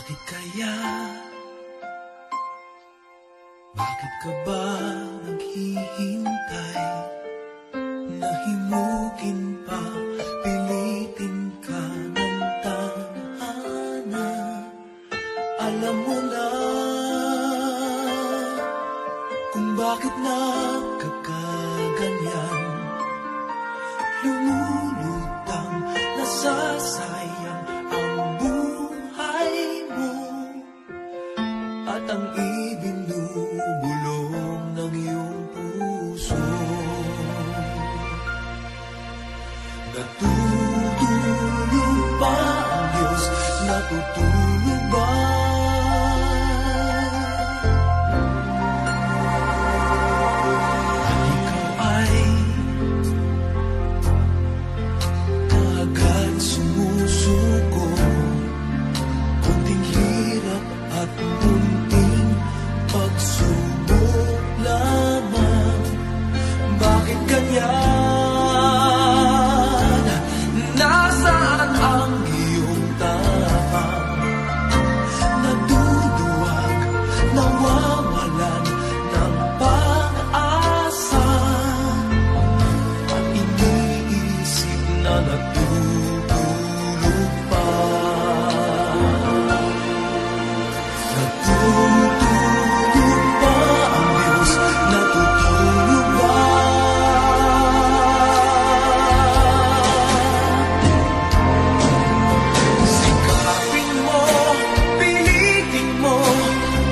Bakit kaya? Bakit ka ba naghihintay? Nahimukin pa, pilitin ka ng tadhana. Alam mo na kung bakit nagkakaganyan. Lumulutang, nasasayang ang buhay mo at ang ibinubulong ng iyong puso. Natutulog ba ang Diyos? Natutulog ba? At ikaw ay kaagad sumusuko. Kunting hirap at munting pagsubok lamang. Bakit ganyan? Nasaan ang iyong tapang? Naduduwag, nawawalan ng pag-asa. At iniisip na natutulog pa. Natutulog ba ang Diyos? Natutulog ba? Sikapin mo, pilitin mo,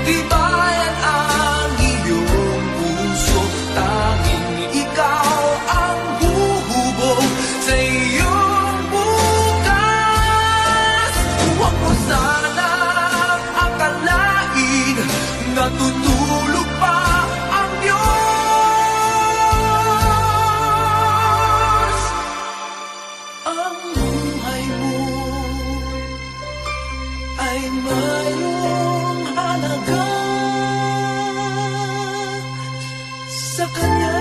tibayan ang iyong puso. Tanging ikaw ang huhubog sa iyong bukas. Huwag mo sanang akalain natutulog pa ang Diyos. Ang buhay mo ay mayroong halaga sa Kanya.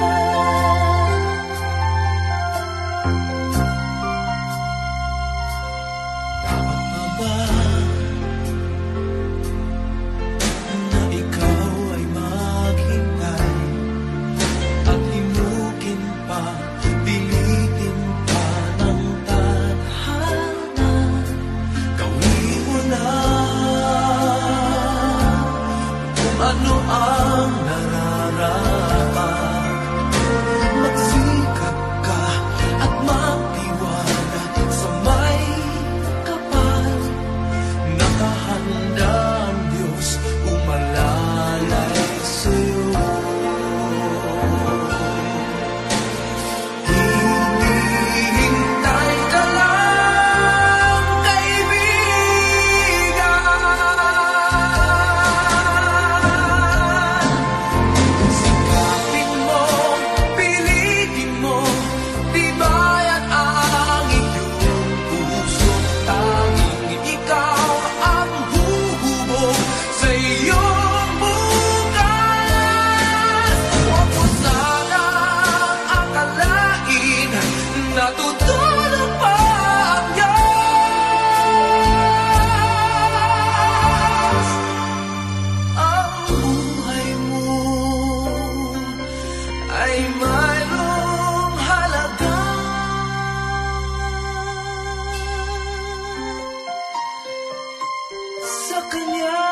Dapat pa ba na ikaw ay maghintay at himukin pa, pilitin pa ng tadhana? Gawin mo na kung ano ang nararapat. Magsikap ka at magtiwala sa may kapal. Nakahanda ang Diyos umalalay sa'yo. Hinihintay ka lang, kaibigan. Sikapin mo, pilitin mo, tibayan ang iyong puso. Tanging ikaw ang huhubog sa iyong bukas. Huwag mo sanang akalain natutulog pa ang Diyos. Ang buhay mo ay mayroong halaga sa Kanya.